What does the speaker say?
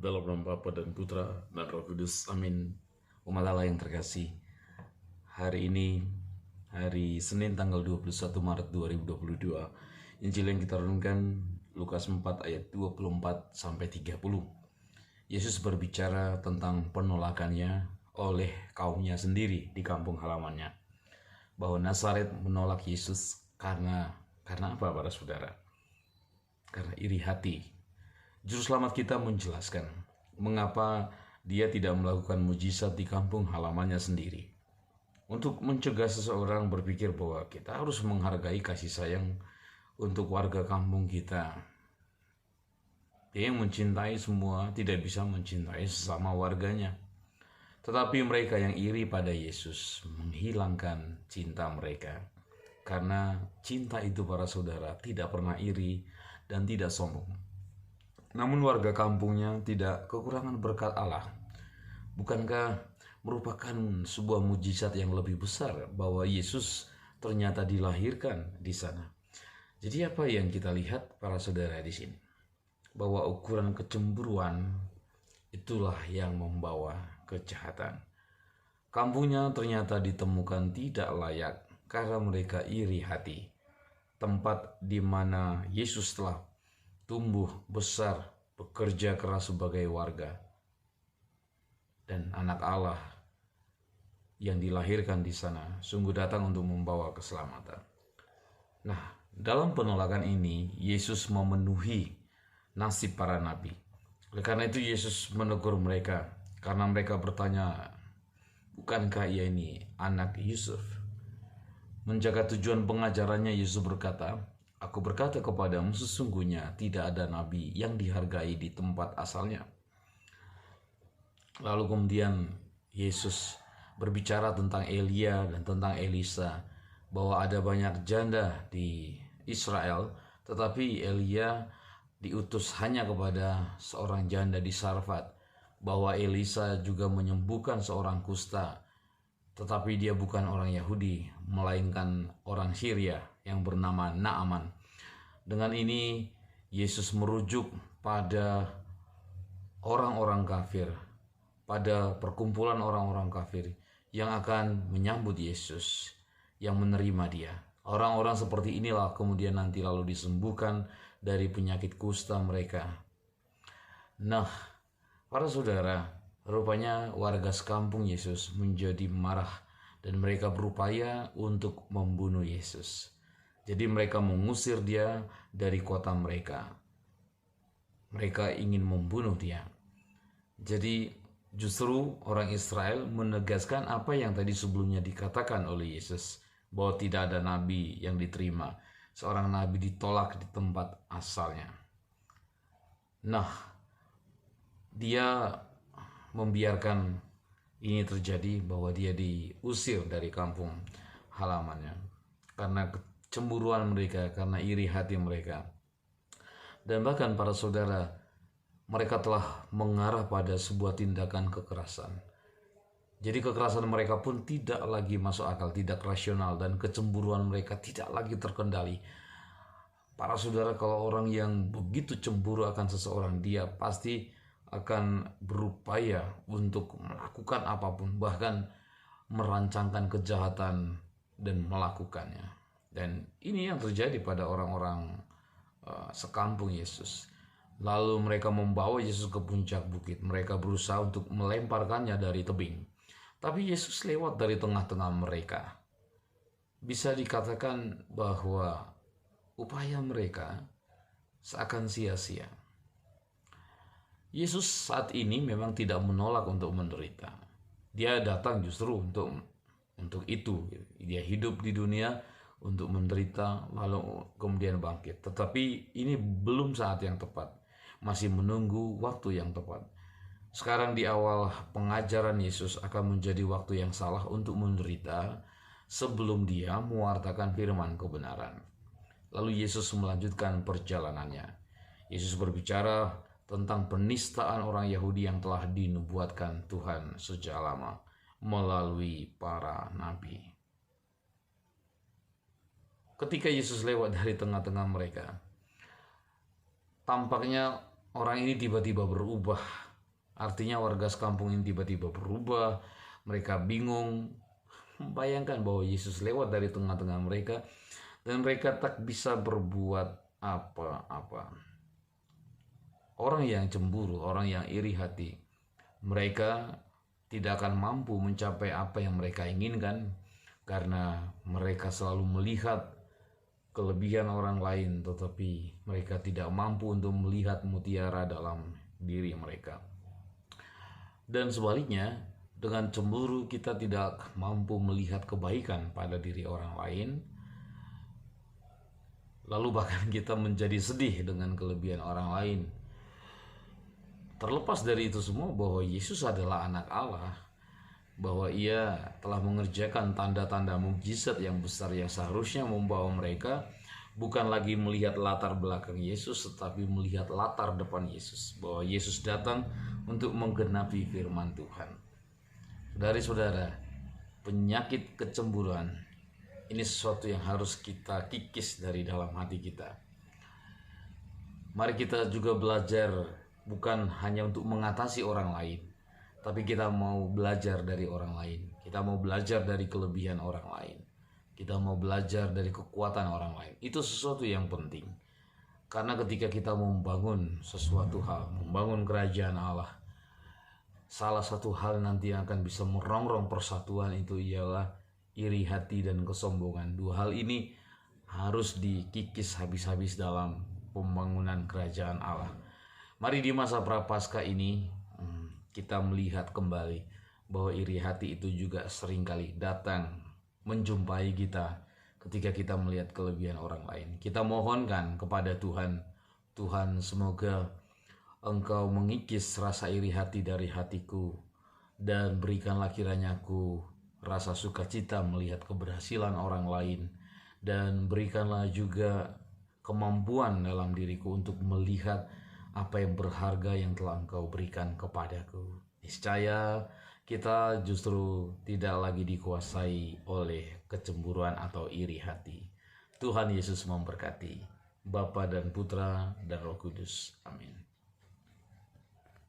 Dalam nama Bapa dan Putra dan Roh Kudus. Amin. Umat Allah yang terkasih, hari ini hari Senin tanggal 21 Maret 2022, Injil yang kita renungkan Lukas 4 ayat 24 sampai 30. Yesus berbicara tentang penolakannya oleh kaumnya sendiri di kampung halamannya. Bahwa Nazaret menolak Yesus karena apa para saudara? Karena iri hati. Juru selamat kita menjelaskan mengapa dia tidak melakukan mujizat di kampung halamannya sendiri. Untuk mencegah seseorang berpikir bahwa kita harus menghargai kasih sayang untuk warga kampung kita. Dia yang mencintai semua tidak bisa mencintai sesama warganya. Tetapi mereka yang iri pada Yesus menghilangkan cinta mereka. Karena cinta itu para saudara tidak pernah iri dan tidak sombong. Namun warga kampungnya tidak kekurangan berkat Allah. Bukankah merupakan sebuah mujizat yang lebih besar bahwa Yesus ternyata dilahirkan di sana? Jadi apa yang kita lihat para saudara di sini? Bahwa ukuran kecemburuan itulah yang membawa kejahatan. Kampungnya ternyata ditemukan tidak layak karena mereka iri hati. Tempat di mana Yesus telah tumbuh besar, bekerja keras sebagai warga dan anak Allah yang dilahirkan di sana sungguh datang untuk membawa keselamatan. Nah, dalam penolakan ini Yesus memenuhi nasib para nabi. Oleh karena itu Yesus menegur mereka karena mereka bertanya, bukankah ia ini anak Yusuf? Menjaga tujuan pengajarannya, Yesus berkata, Aku berkata kepadamu, sesungguhnya tidak ada nabi yang dihargai di tempat asalnya. Lalu kemudian Yesus berbicara tentang Elia dan tentang Elisa, bahwa ada banyak janda di Israel, tetapi Elia diutus hanya kepada seorang janda di Sarfat, bahwa Elisa juga menyembuhkan seorang kusta, tetapi dia bukan orang Yahudi, melainkan orang Syria yang bernama Naaman. Dengan ini Yesus merujuk pada orang-orang kafir, pada perkumpulan orang-orang kafir yang akan menyambut Yesus, yang menerima dia. Orang-orang seperti inilah kemudian nanti lalu disembuhkan dari penyakit kusta mereka. Nah, para saudara, rupanya warga sekampung Yesus menjadi marah dan mereka berupaya untuk membunuh Yesus. Jadi mereka mengusir dia dari kota mereka. Mereka ingin membunuh dia. Jadi justru orang Israel menegaskan apa yang tadi sebelumnya dikatakan oleh Yesus, bahwa tidak ada nabi yang diterima. Seorang nabi ditolak di tempat asalnya. Nah, dia membiarkan ini terjadi, bahwa dia diusir dari kampung halamannya karena kecemburuan mereka, karena iri hati mereka. Dan bahkan para saudara, mereka telah mengarah pada sebuah tindakan kekerasan. Jadi kekerasan mereka pun tidak lagi masuk akal, tidak rasional, dan kecemburuan mereka tidak lagi terkendali. Para saudara, kalau orang yang begitu cemburu akan seseorang, dia pasti akan berupaya untuk melakukan apapun, bahkan merancangkan kejahatan dan melakukannya. Dan ini yang terjadi pada orang-orang sekampung Yesus. Lalu mereka membawa Yesus ke puncak bukit. Mereka berusaha untuk melemparkannya dari tebing. Tapi Yesus lewat dari tengah-tengah mereka. Bisa dikatakan bahwa upaya mereka seakan sia-sia. Yesus saat ini memang tidak menolak untuk menderita. Dia datang justru untuk itu. Dia hidup di dunia untuk menderita lalu kemudian bangkit. Tetapi ini belum saat yang tepat. Masih menunggu waktu yang tepat. Sekarang di awal pengajaran Yesus akan menjadi waktu yang salah untuk menderita sebelum dia mewartakan firman kebenaran. Lalu Yesus melanjutkan perjalanannya. Yesus berbicara tentang penistaan orang Yahudi yang telah dinubuatkan Tuhan sejak lama melalui para nabi. Ketika Yesus lewat dari tengah-tengah mereka, tampaknya orang ini tiba-tiba berubah Artinya warga sekampung ini tiba-tiba berubah, mereka bingung. Bayangkan bahwa Yesus lewat dari tengah-tengah mereka dan mereka tak bisa berbuat apa-apa. Orang yang cemburu, orang yang iri hati, mereka tidak akan mampu mencapai apa yang mereka inginkan karena mereka selalu melihat kelebihan orang lain, tetapi mereka tidak mampu untuk melihat mutiara dalam diri mereka. Dan sebaliknya, dengan cemburu kita tidak mampu melihat kebaikan pada diri orang lain, lalu bahkan kita menjadi sedih dengan kelebihan orang lain. Terlepas dari itu semua, bahwa Yesus adalah anak Allah, bahwa ia telah mengerjakan tanda-tanda mukjizat yang besar yang seharusnya membawa mereka bukan lagi melihat latar belakang Yesus, tetapi melihat latar depan Yesus, bahwa Yesus datang untuk menggenapi firman Tuhan. Saudara-saudara, penyakit kecemburuan ini sesuatu yang harus kita kikis dari dalam hati kita. Mari kita juga belajar bukan hanya untuk mengatasi orang lain, tapi kita mau belajar dari orang lain. Kita mau belajar dari kelebihan orang lain. Kita mau belajar dari kekuatan orang lain. Itu sesuatu yang penting. Karena ketika kita membangun sesuatu hal, membangun kerajaan Allah, salah satu hal nanti yang akan bisa merongrong persatuan itu ialah iri hati dan kesombongan. Dua hal ini harus dikikis habis-habis dalam pembangunan kerajaan Allah. Mari di masa prapaskah ini kita melihat kembali bahwa iri hati itu juga seringkali datang menjumpai kita ketika kita melihat kelebihan orang lain. Kita mohonkan kepada Tuhan, Tuhan semoga Engkau mengikis rasa iri hati dari hatiku dan berikanlah kiranya aku rasa sukacita melihat keberhasilan orang lain, dan berikanlah juga kemampuan dalam diriku untuk melihat apa yang berharga yang telah Engkau berikan kepadaku. Niscaya kita justru tidak lagi dikuasai oleh kecemburuan atau iri hati. Tuhan Yesus memberkati. Bapa dan Putra dan Roh Kudus. Amin.